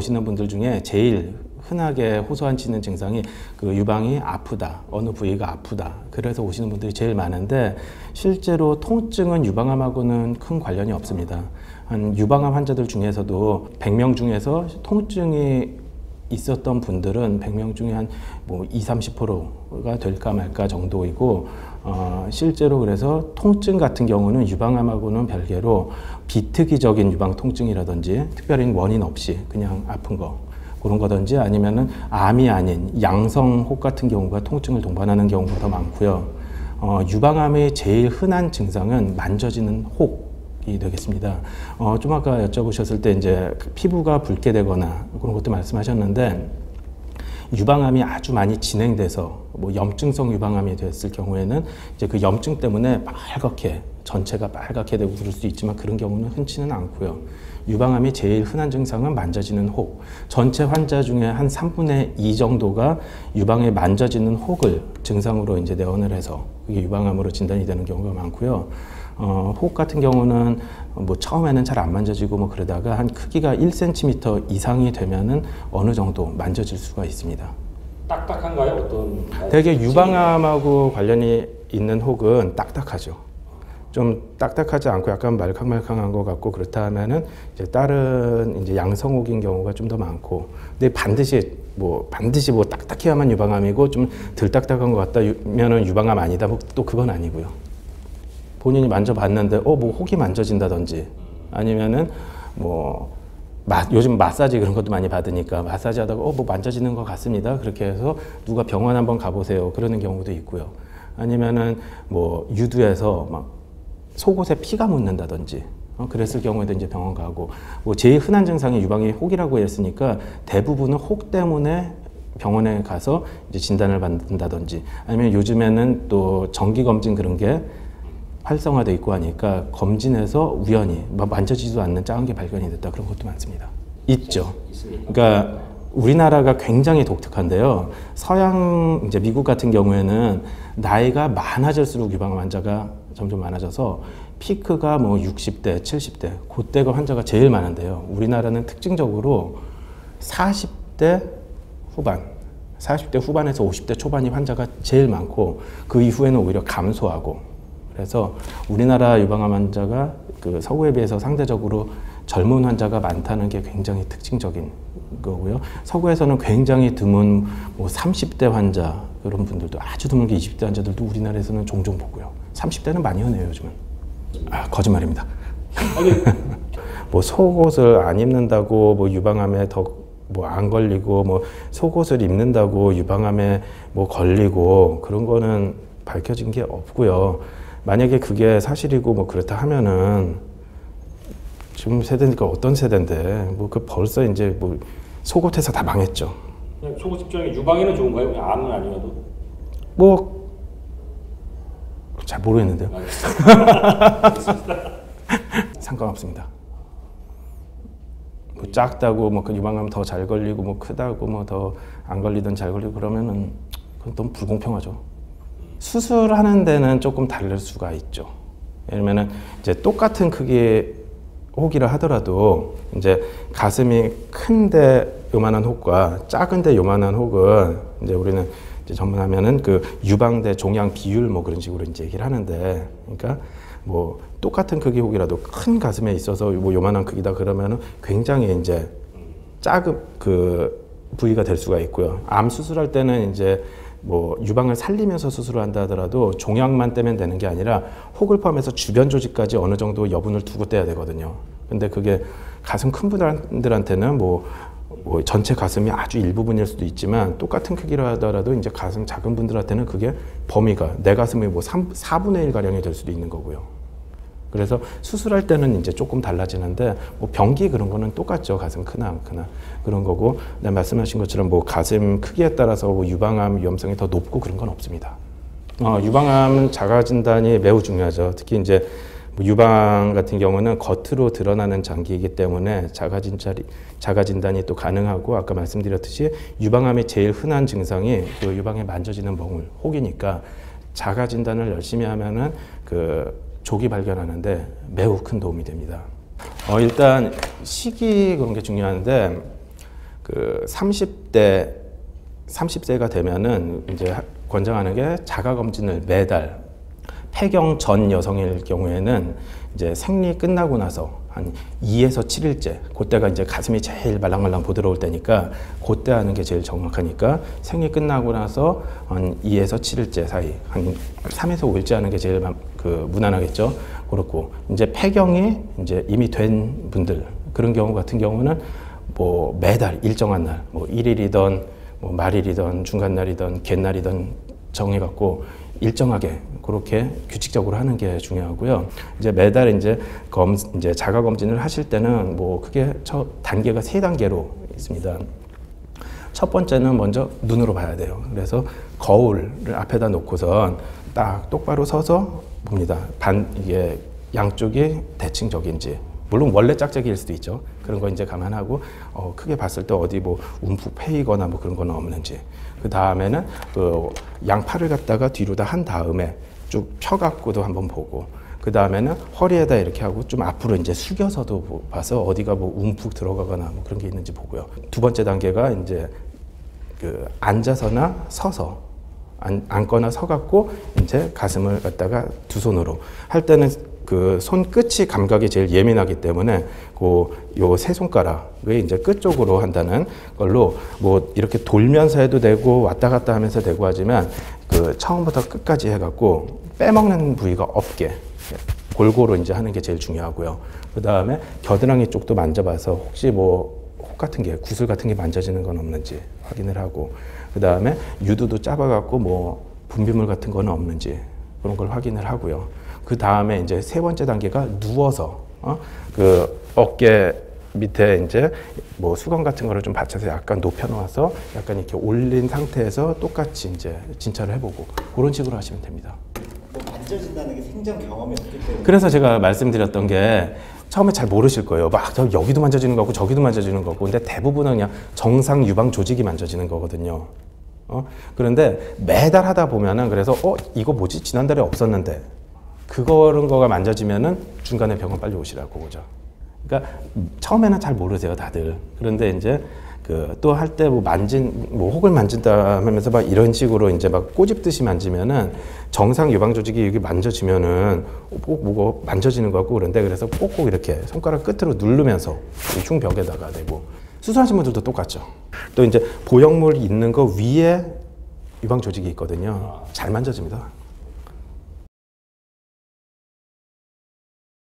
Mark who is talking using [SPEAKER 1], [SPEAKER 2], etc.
[SPEAKER 1] 오시는 분들 중에 제일 흔하게 호소하시는 증상이 그 유방이 아프다, 어느 부위가 아프다. 그래서 오시는 분들이 제일 많은데 실제로 통증은 유방암하고는 큰 관련이 없습니다. 한 유방암 환자들 중에서도 100명 중에서 통증이 있었던 분들은 100명 중에 한 뭐 20-30%가 될까 말까 정도이고 실제로 그래서 통증 같은 경우는 유방암하고는 별개로 비특이적인 유방 통증이라든지 특별한 원인 없이 그냥 아픈 거 그런 거든지 아니면은 암이 아닌 양성혹 같은 경우가 통증을 동반하는 경우가 더 많고요. 유방암의 제일 흔한 증상은 만져지는 혹이 되겠습니다. 좀 아까 여쭤보셨을 때 이제 피부가 붉게 되거나 그런 것도 말씀하셨는데 유방암이 아주 많이 진행돼서 뭐 염증성 유방암이 됐을 경우에는 이제 그 염증 때문에 빨갛게 전체가 빨갛게 되고 그럴 수 있지만 그런 경우는 흔치는 않고요. 유방암이 제일 흔한 증상은 만져지는 혹. 전체 환자 중에 한 3분의 2 정도가 유방에 만져지는 혹을 증상으로 이제 내원을 해서 그게 유방암으로 진단이 되는 경우가 많고요. 혹 같은 경우는 뭐 처음에는 잘 안 만져지고 뭐 그러다가 한 크기가 1cm 이상이 되면은 어느 정도 만져질 수가 있습니다.
[SPEAKER 2] 딱딱한가요? 어떤?
[SPEAKER 1] 되게 유방암하고 관련이 있는 혹은 딱딱하죠. 좀 딱딱하지 않고 약간 말캉말캉한 것 같고 그렇다 하면은 이제 다른 이제 양성혹인 경우가 좀 더 많고, 근데 반드시 뭐 딱딱해야만 유방암이고 좀 덜 딱딱한 것 같다면은 유방암 아니다. 또 그건 아니고요. 본인이 만져봤는데 뭐 혹이 만져진다든지 아니면은 뭐 요즘 마사지 그런 것도 많이 받으니까 마사지 하다가 뭐 만져지는 것 같습니다. 그렇게 해서 누가 병원 한번 가보세요. 그러는 경우도 있고요. 아니면은 뭐 유두에서 막 속옷에 피가 묻는다든지 그랬을 경우에도 이제 병원 가고, 뭐 제일 흔한 증상이 유방이 혹이라고 했으니까 대부분은 혹 때문에 병원에 가서 이제 진단을 받는다든지 아니면 요즘에는 또 정기검진 그런 게 활성화돼 있고 하니까 검진해서 우연히 만져지지도 않는 작은 게 발견이 됐다, 그런 것도 많습니다. 있죠. 그러니까 우리나라가 굉장히 독특한데요. 서양 이제 미국 같은 경우에는 나이가 많아질수록 유방암 환자가 점점 많아져서 피크가 뭐 60대, 70대 그때가 환자가 제일 많은데요. 우리나라는 특징적으로 40대 후반, 40대 후반에서 50대 초반이 환자가 제일 많고 그 이후에는 오히려 감소하고, 그래서 우리나라 유방암 환자가 그 서구에 비해서 상대적으로 젊은 환자가 많다는 게 굉장히 특징적인 거고요. 서구에서는 굉장히 드문 뭐 30대 환자 그런 분들도 아주 드물게 20대 환자들도 우리나라에서는 종종 보고요. 30대는 많이 흔해요, 요즘은. 거짓말입니다. 뭐 속옷을 안 입는다고 뭐 유방암에 더 뭐 안 걸리고 뭐 속옷을 입는다고 유방암에 뭐 걸리고 그런 거는 밝혀진 게 없고요. 만약에 그게 사실이고 뭐 그렇다 하면은 지금 세대니까 어떤 세대인데 뭐 그 벌써 이제 뭐 속옷에서 다 망했죠.
[SPEAKER 2] 그냥 속옷 입장에 유방에는 좋은가요? 그냥 암은 아니라도?
[SPEAKER 1] 뭐 잘 모르겠는데요. 상관없습니다. 뭐 작다고 뭐 그 유방암 더 잘 걸리고 뭐 크다고 뭐 더 안 걸리든 잘 걸리고 그러면은 그건 너무 불공평하죠. 수술하는 데는 조금 다를 수가 있죠. 예를 들면은 이제 똑같은 크기의 혹이라 하더라도 이제 가슴이 큰데 요만한 혹과 작은데 요만한 혹은 이제 우리는 이제 전문하면은 그 유방대 종양 비율 뭐 그런 식으로 이제 얘기를 하는데, 그러니까 뭐 똑같은 크기 혹이라도 큰 가슴에 있어서 뭐 요만한 크기다 그러면은 굉장히 이제 작은 그 부위가 될 수가 있고요. 암 수술할 때는 이제 뭐 유방을 살리면서 수술을 한다 하더라도 종양만 떼면 되는 게 아니라 혹을 포함해서 주변 조직까지 어느 정도 여분을 두고 떼야 되거든요. 근데 그게 가슴 큰 분들한테는 뭐 전체 가슴이 아주 일부분일 수도 있지만 똑같은 크기로 하더라도 이제 가슴 작은 분들한테는 그게 범위가 내 가슴의 뭐 4분의 1 가량이 될 수도 있는 거고요. 그래서 수술할 때는 이제 조금 달라지는데 뭐 병기 그런 거는 똑같죠. 가슴 크나 안 크나 그런 거고, 말씀하신 것처럼 뭐 가슴 크기에 따라서 뭐 유방암 위험성이 더 높고 그런 건 없습니다. 유방암 자가 진단이 매우 중요하죠. 특히 이제 뭐 유방 같은 경우는 겉으로 드러나는 장기이기 때문에 자가 진단이 또 가능하고, 아까 말씀드렸듯이 유방암의 제일 흔한 증상이 그 유방에 만져지는 멍울, 혹이니까 자가 진단을 열심히 하면은 그 조기 발견하는데 매우 큰 도움이 됩니다. 일단 시기 그런 게 중요한데 그 30세가 되면은 이제 권장하는 게 자가 검진을 매달 폐경 전 여성일 경우에는 이제 생리 끝나고 나서 한 2에서 7일째, 그때가 이제 가슴이 제일 말랑말랑 부드러울 때니까 그때 하는 게 제일 정확하니까 생리 끝나고 나서 한 2에서 7일째 사이, 한 3에서 5일째 하는 게 제일 무난하겠죠. 그렇고 이제 폐경이 이제 이미 된 분들 그런 경우 같은 경우는 뭐 매달 일정한 날, 뭐 1일이든 뭐 말일이든 중간날이든 갯날이든 정해갖고 일정하게 그렇게 규칙적으로 하는 게 중요하고요. 이제 매달 이제 자가 검진을 하실 때는 뭐 크게 단계가 3단계로 있습니다. 첫 번째는 먼저 눈으로 봐야 돼요. 그래서 거울을 앞에다 놓고선 딱 똑바로 서서 봅니다. 이게 양쪽이 대칭적인지. 물론 원래 짝짝이일 수도 있죠. 그런 거 이제 감안하고 크게 봤을 때 어디 뭐 움푹 패이거나 뭐 그런 건 없는지. 그 다음에는 그 양팔을 갖다가 뒤로 다 한 다음에 쭉 펴갖고도 한번 보고. 그 다음에는 허리에다 이렇게 하고 좀 앞으로 이제 숙여서도 봐서 어디가 뭐 움푹 들어가거나 뭐 그런 게 있는지 보고요. 두 번째 단계가 이제 그 앉아서나 서서 앉거나 서갖고 이제 가슴을 갖다가 두 손으로 할 때는 그 손끝이 감각이 제일 예민하기 때문에 요 세 손가락의 이제 끝 쪽으로 한다는 걸로 뭐 이렇게 돌면서 해도 되고 왔다 갔다 하면서 되고 하지만 그 처음부터 끝까지 해갖고 빼먹는 부위가 없게 골고루 이제 하는 게 제일 중요하고요. 그 다음에 겨드랑이 쪽도 만져봐서 혹시 뭐 혹 같은 게 구슬 같은 게 만져지는 건 없는지 확인을 하고 그 다음에 유두도 짜봐갖고 뭐 분비물 같은 거는 없는지 그런 걸 확인을 하고요. 그 다음에 이제 세 번째 단계가 누워서 그 어깨 밑에 이제 뭐 수건 같은 거를 좀 받쳐서 약간 높여 놓아서 약간 이렇게 올린 상태에서 똑같이 이제 진찰을 해보고 그런 식으로 하시면 됩니다.
[SPEAKER 3] 뭐 만져진다는 게 생전 경험이 없기 때문에.
[SPEAKER 1] 그래서 제가 말씀드렸던 게 처음에 잘 모르실 거예요. 막 여기도 만져지는 거고 저기도 만져지는 거고. 근데 대부분은 그냥 정상 유방 조직이 만져지는 거거든요. 그런데 매달 하다 보면은 그래서 이거 뭐지? 지난달에 없었는데. 그런 거가 만져지면은 중간에 병원 빨리 오시라고 그러죠. 그러니까 처음에는 잘 모르세요, 다들. 그런데 이제 그 또 할 때 뭐 혹을 만진다 하면서 막 이런 식으로 이제 막 꼬집듯이 만지면은 정상 유방 조직이 여기 만져지면은 뭐가 만져지는 거 같고 그런데 그래서 꼭꼭 이렇게 손가락 끝으로 누르면서 흉벽에다가 대고 수술하신 분들도 똑같죠. 또 이제 보형물 있는 거 위에 유방 조직이 있거든요. 잘 만져집니다.